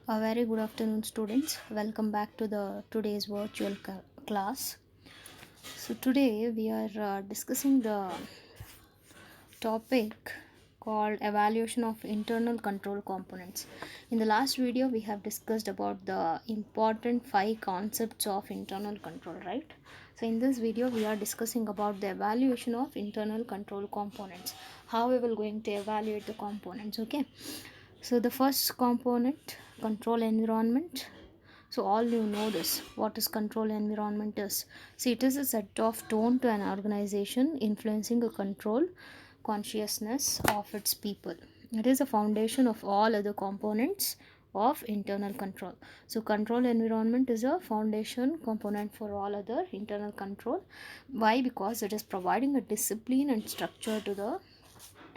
A very good afternoon, students. Welcome back to the today's virtual class. So today we are discussing the topic called evaluation of internal control components. In the last video, we have discussed about the important 5 concepts of internal control, right? So in this video, we are discussing about the evaluation of internal control components. How we will going to evaluate the components, okay? So the first component, control environment. So all you know this, what is control environment is. See, it is a set of tone to an organization influencing a control consciousness of its people. It is a foundation of all other components of internal control. So control environment is a foundation component for all other internal control. Why? Because it is providing a discipline and structure to the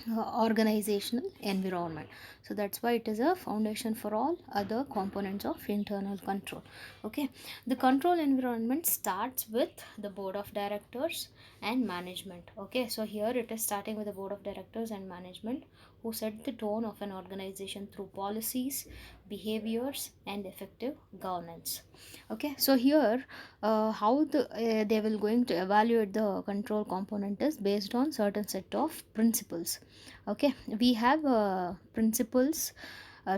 organizational environment. So that's why it is a foundation for all other components of internal control. Okay, the control environment starts with the board of directors and management. Okay, so here it is starting with the board of directors and management, who set the tone of an organization through policies, behaviors, and effective governance. Okay, so here how they will going to evaluate the control component is based on certain set of principles. Okay, we have principles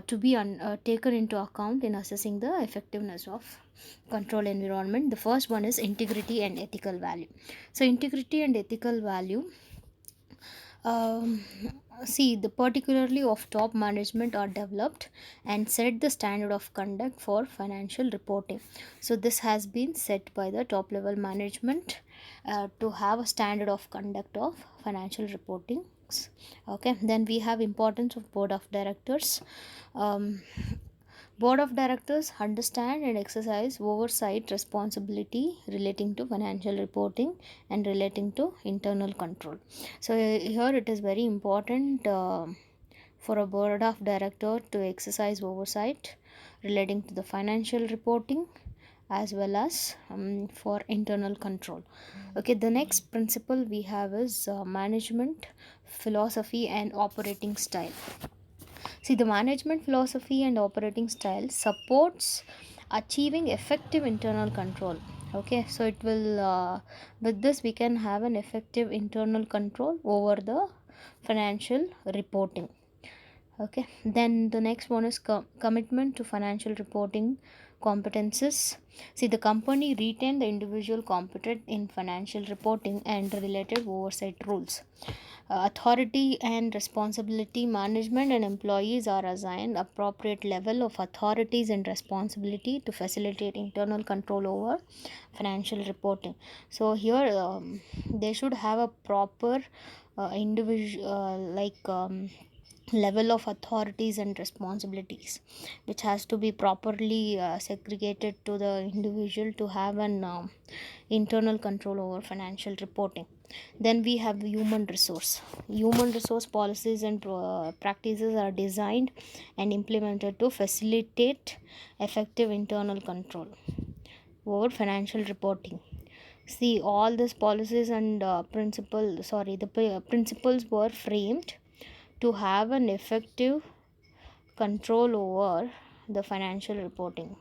to be taken into account in assessing the effectiveness of control environment. The first one is integrity and ethical value. So integrity and ethical value, um, see, the particularly of top management are developed and set the standard of conduct for financial reporting. So this has been set by the top level management to have a standard of conduct of financial reporting. Okay, then we have importance of board of directors. um, Board of directors understand and exercise oversight responsibility relating to financial reporting and relating to internal control. So here it is very important for a board of director to exercise oversight relating to the financial reporting as well as for internal control. Okay, the next principle we have is management philosophy and operating style. See, the management philosophy and operating style supports achieving effective internal control. Okay, so it will, with this, we can have an effective internal control over the financial reporting. Okay, then the next one is commitment to financial reporting competences. See, the company retain the individual competent in financial reporting and related oversight rules. Authority and responsibility, management and employees are assigned appropriate level of authorities and responsibility to facilitate internal control over financial reporting. So here they should have a proper individual level of authorities and responsibilities, which has to be properly segregated to the individual to have an internal control over financial reporting. Then we have human resource policies and practices are designed and implemented to facilitate effective internal control over financial reporting. See, all these policies and principles were framed to have an effective control over the financial reporting.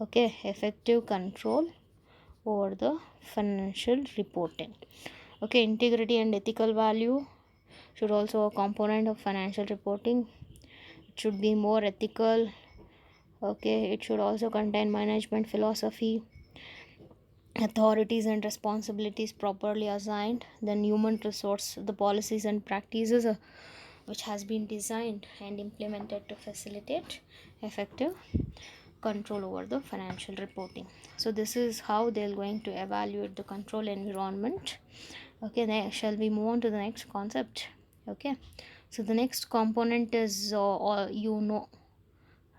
Okay, effective control over the financial reporting. Okay, integrity and ethical value should also a component of financial reporting. It should be more ethical. Okay, it should also contain management philosophy, authorities and responsibilities properly assigned. Then human resource, the policies and practices which has been designed and implemented to facilitate effective control over the financial reporting. So this is how they're going to evaluate the control environment. Okay, then shall we move on to the next concept? Okay, so the next component is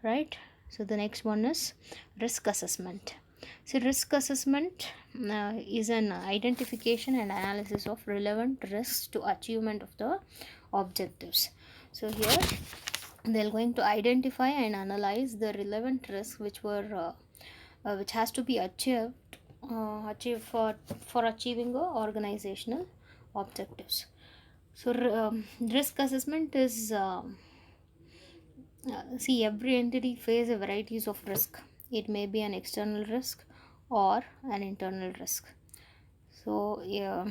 right? So the next one is risk assessment. So risk assessment is an identification and analysis of relevant risks to achievement of the objectives. So here they're going to identify and analyze the relevant risks which has to be achieved for achieving a organizational objectives. So risk assessment is See, every entity faces a varieties of risk. It may be an external risk or an internal risk. So yeah,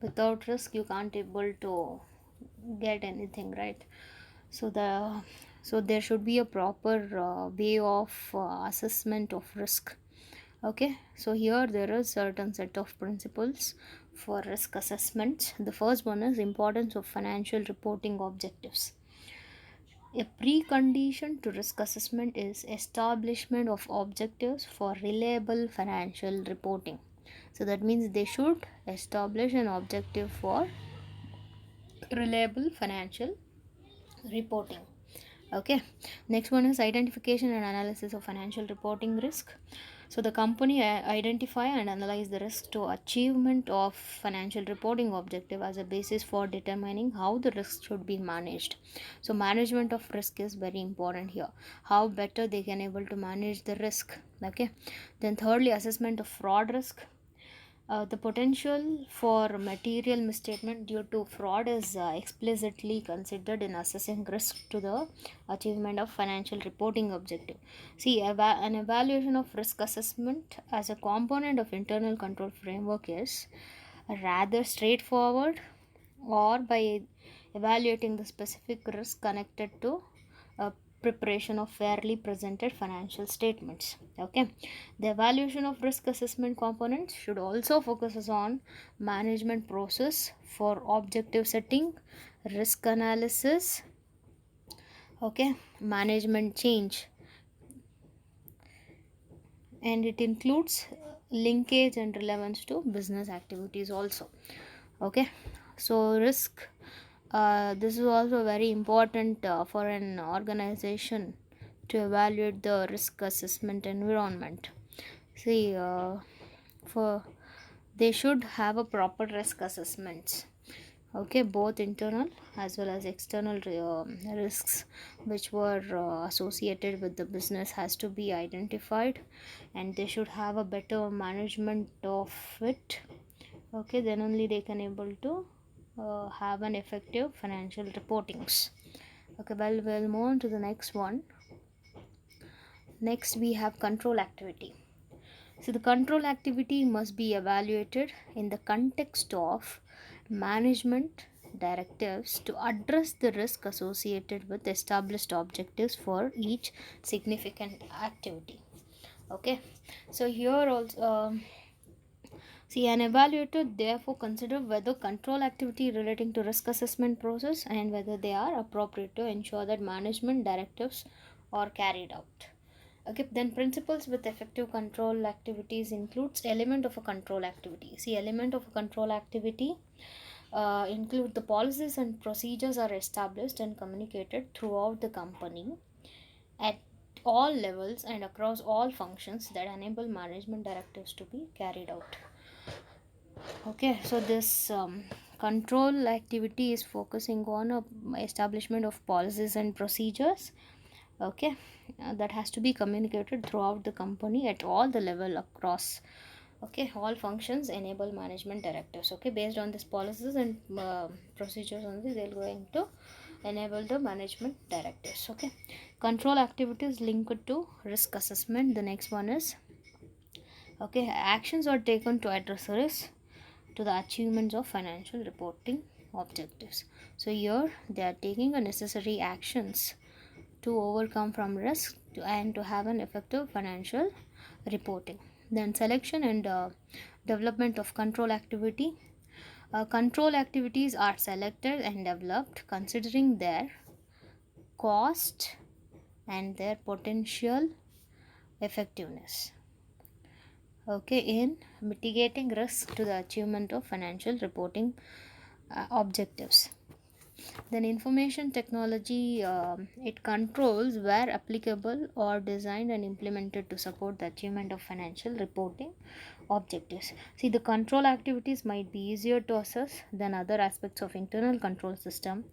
without risk you can't able to get anything, right? So there should be a proper way of assessment of risk. Okay, so here there is certain set of principles for risk assessment. The first one is importance of financial reporting objectives. A precondition to risk assessment is establishment of objectives for reliable financial reporting. So that means they should establish an objective for reliable financial reporting. Okay, next one is identification and analysis of financial reporting risk. So the company identify and analyze the risk to achievement of financial reporting objective as a basis for determining how the risk should be managed. So management of risk is very important here, how better they can able to manage the risk. Okay, then thirdly, assessment of fraud risk. The potential for material misstatement due to fraud is explicitly considered in assessing risk to the achievement of financial reporting objective. See, an evaluation of risk assessment as a component of internal control framework is rather straightforward, or by evaluating the specific risk connected to preparation of fairly presented financial statements. Okay, the evaluation of risk assessment components should also focuses on management process for objective setting, risk analysis, okay, management change, and it includes linkage and relevance to business activities also. Okay, so risk, this is also very important for an organization to evaluate the risk assessment environment. See, for they should have a proper risk assessments. Okay, both internal as well as external risks which were associated with the business has to be identified, and they should have a better management of it. Okay, then only they can able to have an effective financial reportings. Okay, well, we'll move on to the next one. Next we have control activity. So the control activity must be evaluated in the context of management directives to address the risk associated with established objectives for each significant activity. Okay, so here also see, an evaluator therefore consider whether control activity relating to risk assessment process and whether they are appropriate to ensure that management directives are carried out. Okay, then principles with effective control activities includes element of a control activity. See, element of a control activity include the policies and procedures are established and communicated throughout the company at all levels and across all functions that enable management directives to be carried out. Okay, so this control activity is focusing on a establishment of policies and procedures. Okay, that has to be communicated throughout the company at all the level across. Okay, all functions enable management directives. Okay, based on these policies and procedures only they're going to enable the management directives. Okay, control activities linked to risk assessment. The next one is, okay, actions are taken to address risk to the achievements of financial reporting objectives. So here they are taking a necessary actions to overcome from risk and to have an effective financial reporting. Then selection and development of control activity. Control activities are selected and developed considering their cost and their potential effectiveness, okay, in mitigating risk to the achievement of financial reporting objectives. Then information technology, it controls where applicable or designed and implemented to support the achievement of financial reporting objectives. See, the control activities might be easier to assess than other aspects of internal control system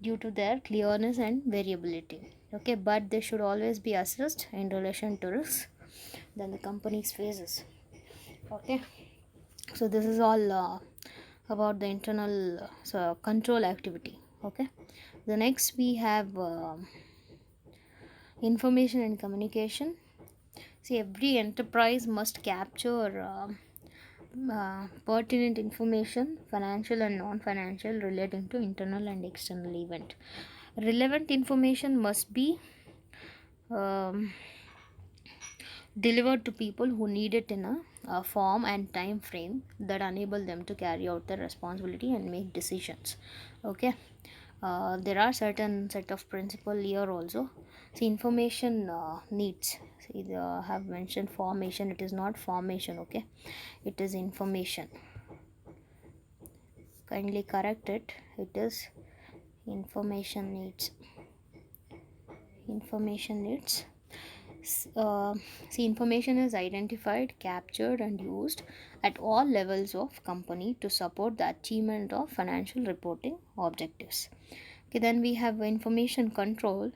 due to their clearness and variability. Okay, but they should always be assessed in relation to risks than the company's faces. Okay, so this is all about the internal control activity. Okay, the next we have Information and communication. See, every enterprise must capture pertinent information, financial and non-financial, relating to internal and external event. Relevant information must be um, delivered to people who need it in a form and time frame that enable them to carry out their responsibility and make decisions. Okay. There are certain set of principle here also. See, information needs. See, they have mentioned formation. It is not formation. Okay, it is information. Kindly correct it. It is information needs. Information needs. See, information is identified, captured, and used at all levels of company to support the achievement of financial reporting objectives. Okay, then we have information control.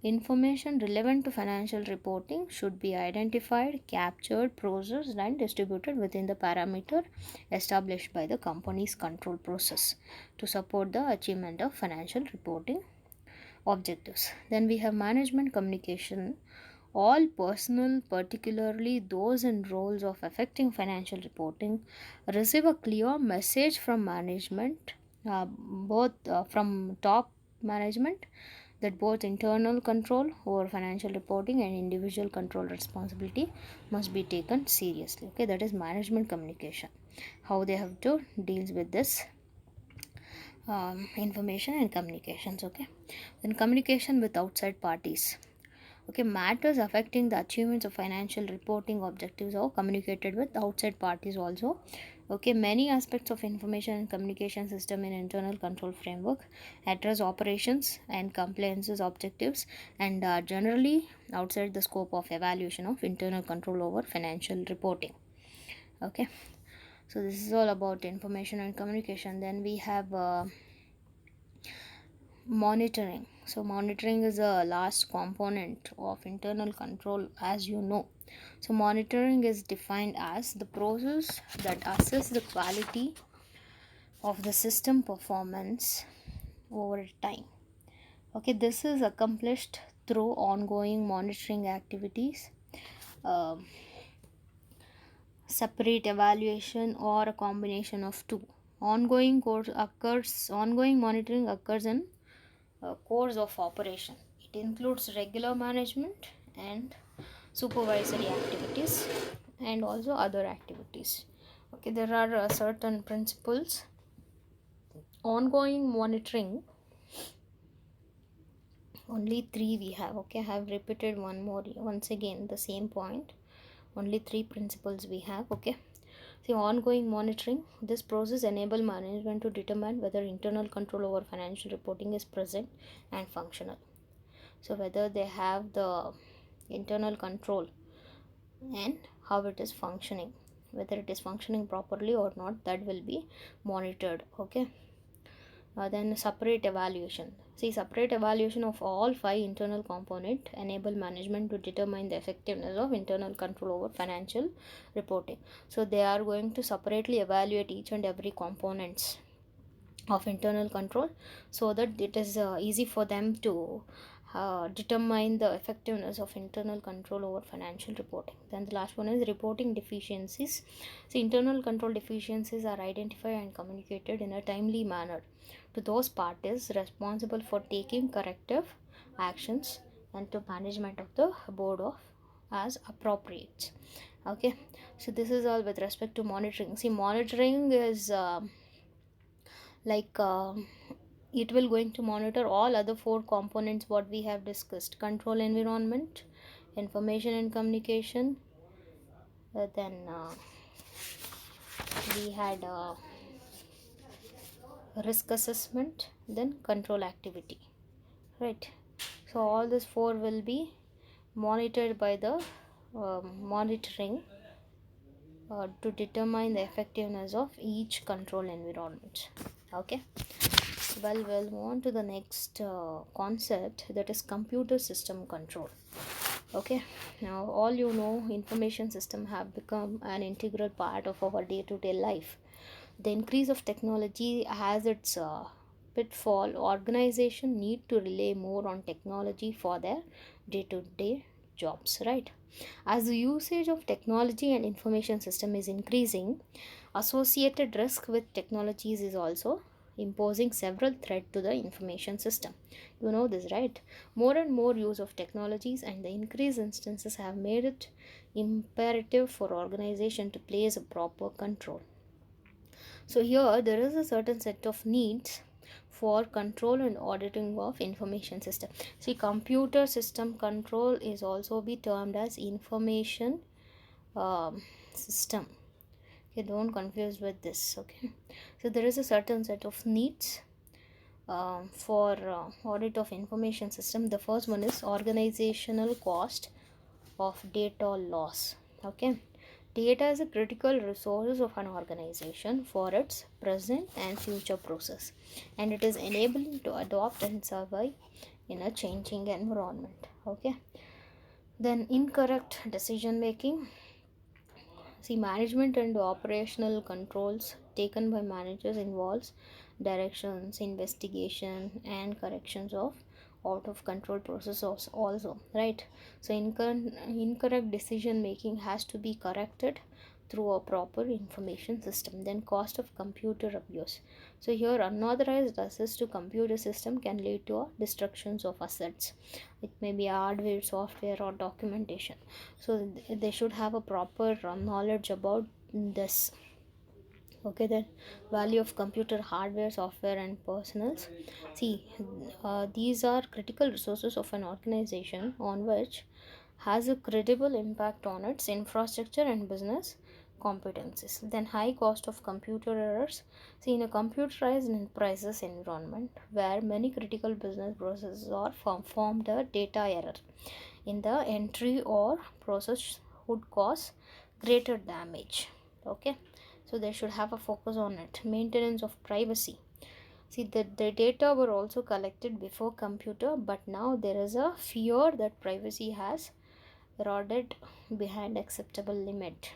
Information relevant to financial reporting should be identified, captured, processed, and distributed within the parameter established by the company's control process to support the achievement of financial reporting objectives. Then we have management communication. All personnel, particularly those in roles of affecting financial reporting, receive a clear message from management, both from top management, that both internal control over financial reporting and individual control responsibility must be taken seriously. Okay, that is management communication. How they have to deal with this information and communications. Okay, then communication with outside parties. Okay, matters affecting the achievements of financial reporting objectives are communicated with outside parties also. Okay, many aspects of information and communication system in internal control framework address operations and compliances objectives, and are generally outside the scope of evaluation of internal control over financial reporting. Okay, so this is all about information and communication. Then we have monitoring. So monitoring is a last component of internal control, as you know. So monitoring is defined as the process that assess the quality of the system performance over time. Okay, this is accomplished through ongoing monitoring activities, um, separate evaluation, or a combination of two. Ongoing monitoring occurs in course of operation. It includes regular management and supervisory activities and also other activities. Okay, there are certain principles. Ongoing monitoring, only three we have. Okay, I have repeated once again the same point. Only three principles we have. Okay, see, ongoing monitoring, this process enable management to determine whether internal control over financial reporting is present and functional. So whether they have the internal control and how it is functioning, whether it is functioning properly or not, that will be monitored. Okay, then separate evaluation. See, separate evaluation of all five internal component enable management to determine the effectiveness of internal control over financial reporting. So they are going to separately evaluate each and every components of internal control, so that it is easy for them to determine the effectiveness of internal control over financial reporting. Then the last one is reporting deficiencies. So internal control deficiencies are identified and communicated in a timely manner to those parties responsible for taking corrective actions and to management of the board of as appropriate. Okay, so this is all with respect to monitoring. See, monitoring is like it will going to monitor all other four components what we have discussed: control environment, information and communication, then we had risk assessment, then control activity, right? So all these four will be monitored by the monitoring to determine the effectiveness of each control environment. Okay, well, we'll move on to the next concept, that is computer system control. Okay, now all you know, information system have become an integral part of our day-to-day life. The increase of technology has its pitfall. Organization need to rely more on technology for their day-to-day jobs, right? As the usage of technology and information system is increasing, associated risk with technologies is also imposing several threats to the information system. You know this, right? More and more use of technologies and the increased instances have made it imperative for organization to place a proper control. So here there is a certain set of needs for control and auditing of information system. See, computer system control is also be termed as information system. Okay, don't confuse with this. Okay, so there is a certain set of needs for audit of information system. The first one is organizational cost of data loss. Okay, data is a critical resource of an organization for its present and future process, and it is enabling to adopt and survive in a changing environment. Okay, then incorrect decision making. See, management and operational controls taken by managers involves directions, investigation, and corrections of out of control processes also, right? So incorrect decision making has to be corrected through a proper information system. Then cost of computer abuse. So here unauthorized access to computer system can lead to a destructions of assets. It may be hardware, software, or documentation. So they should have a proper knowledge about this. Okay, then value of computer hardware, software, and personals. See, these are critical resources of an organization on which has a credible impact on its infrastructure and business competencies. Then high cost of computer errors. See, in a computerized enterprises environment where many critical business processes are formed, a data error in the entry or process would cause greater damage. Okay, so they should have a focus on it. Maintenance of privacy. See, the data were also collected before computer, but now there is a fear that privacy has eroded behind acceptable limit.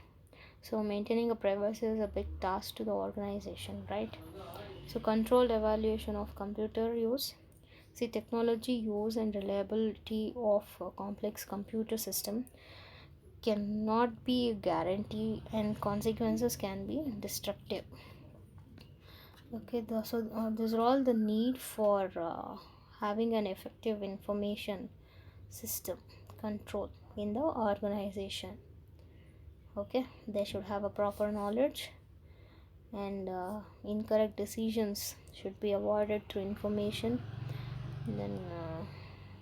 So maintaining a privacy is a big task to the organization, right? So controlled evaluation of computer use. See, technology use and reliability of a complex computer system cannot be a guarantee, and consequences can be destructive. Okay, so these are all the need for having an effective information system control in the organization. Okay, they should have a proper knowledge, and incorrect decisions should be avoided through information. Then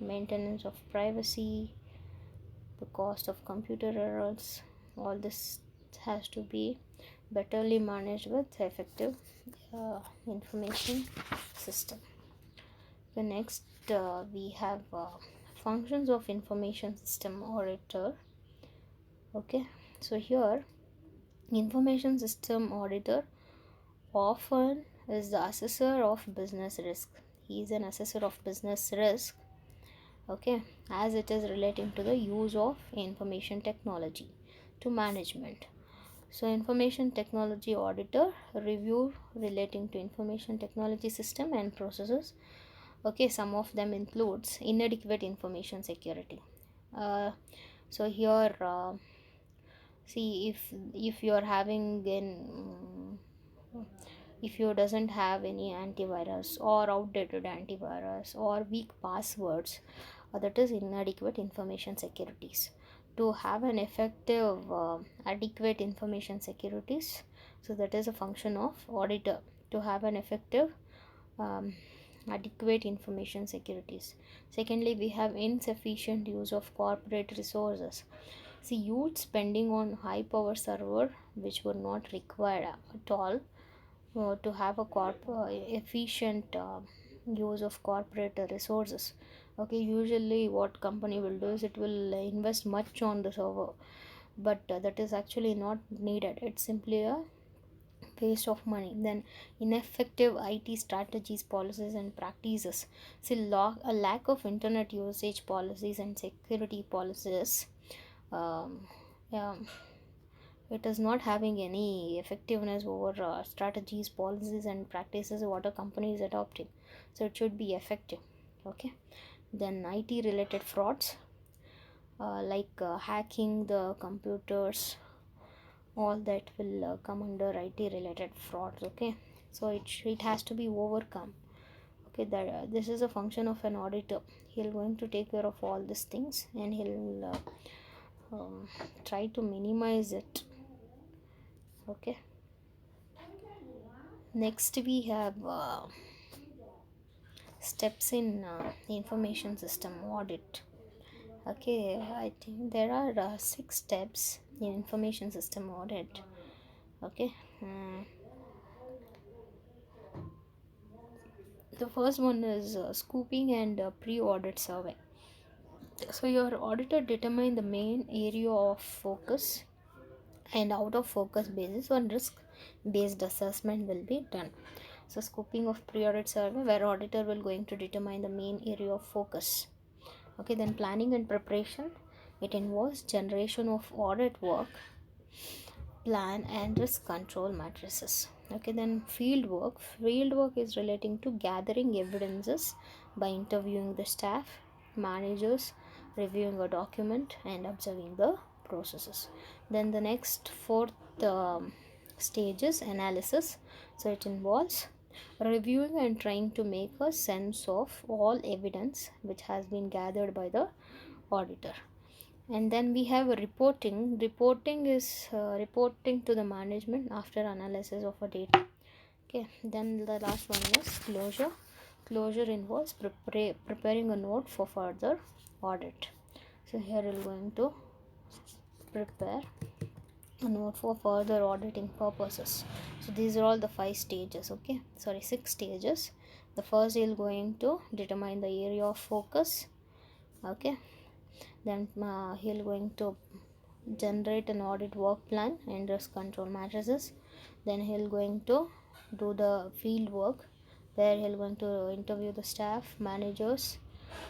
maintenance of privacy, the cost of computer errors, all this has to be betterly managed with effective information system. The next we have functions of information system auditor. Okay, so here information system auditor often is the assessor of business risk. He is an assessor of business risk. Okay, as it is relating to the use of information technology to management. So information technology auditor review relating to information technology system and processes. Okay, some of them includes inadequate information security. So here see, if you are having an if you doesn't have any antivirus or outdated antivirus or weak passwords, that is inadequate information securities. To have an effective adequate information securities, so that is a function of auditor to have an effective um, adequate information securities. Secondly, we have insufficient use of corporate resources. See, huge spending on high power server which were not required at all to have a efficient use of corporate resources. Okay, usually what company will do is it will invest much on the server, but that is actually not needed. It's simply a waste of money. Then ineffective IT strategies, policies, and practices. See, a lack of internet usage policies and security policies, um, yeah, it is not having any effectiveness over strategies, policies and practices what a company is adopting. So it should be effective. Okay, then IT related frauds, like hacking the computers, all that will come under IT related frauds. Okay, so it has to be overcome. Okay, that this is a function of an auditor. He'll going to take care of all these things, and he'll try to minimize it. Okay, next we have steps in information system audit. Okay, I think there are 6 steps in information system audit. Okay, the first one is scooping and pre-audit survey. So your auditor determine the main area of focus, and out of focus basis on risk based assessment will be done. So scoping of pre-audit survey, where auditor will going to determine the main area of focus. Okay, then planning and preparation, it involves generation of audit work plan and risk control matrices. Okay, then field work is relating to gathering evidences by interviewing the staff, managers, reviewing a document and observing the processes. Then the next fourth stage is analysis. So it involves reviewing and trying to make a sense of all evidence which has been gathered by the auditor. And then we have reporting is reporting to the management after analysis of a data. Okay, then the last one is closure involves preparing a note for further audit. So here we're going to prepare a note for further auditing purposes. So these are all the 5 stages. Okay, sorry, 6 stages. The first is going to determine the area of focus. Okay, then he'll going to generate an audit work plan and risk control matrices. Then he'll going to do the field work, where he'll going to interview the staff, managers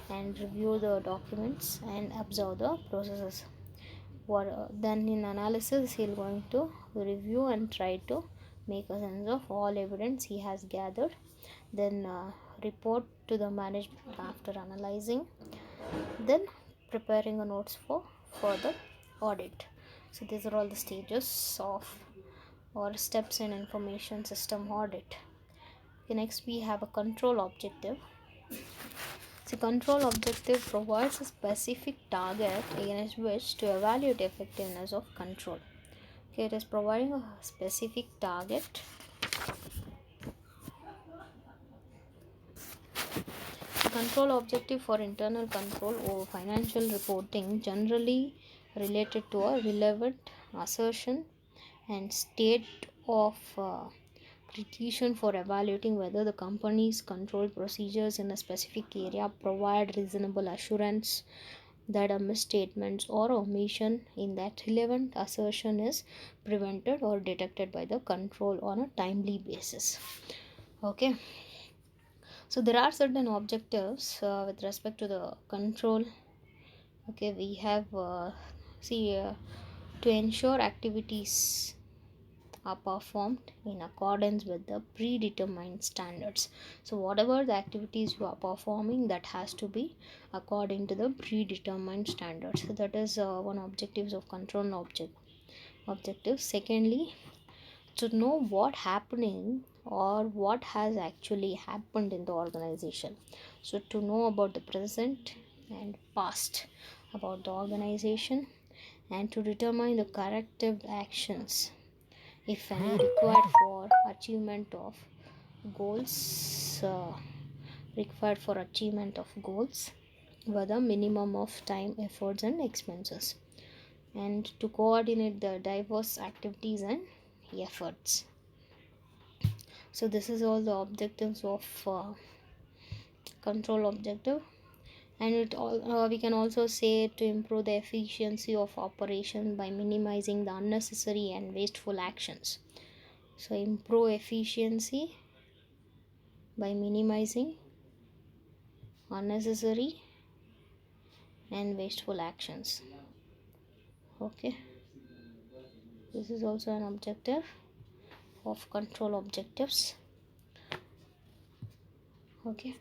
and review the documents and observe the processes. Then in analysis he'll going to review and try to make a sense of all evidence he has gathered. Then report to the management after analyzing, then preparing a notes for further audit. So these are all the stages of or steps in information system audit. Okay, next we have a control objective. The control objective provides a specific target against which to evaluate effectiveness of control. Okay, it is providing a specific target. The control objective for internal control over financial reporting generally related to a relevant assertion and state of precision for evaluating whether the company's control procedures in a specific area provide reasonable assurance that a misstatement or omission in that relevant assertion is prevented or detected by the control on a timely basis. Okay, so there are certain objectives with respect to the control. Okay, we have to ensure activities are performed in accordance with the predetermined standards. So whatever the activities you are performing, that has to be according to the predetermined standards. So that is one objectives of control objective. Secondly, to know what happening or what has actually happened in the organization. So to know about the present and past about the organization, and to determine the corrective actions if any required for achievement of goals, with a minimum of time, efforts and expenses, and to coordinate the diverse activities and efforts. So this is all the objectives of control objective. And it all we can also say to improve the efficiency of operation by minimizing the unnecessary and wasteful actions. So improve efficiency by minimizing unnecessary and wasteful actions. Okay, This is also an objective of control objectives. Okay,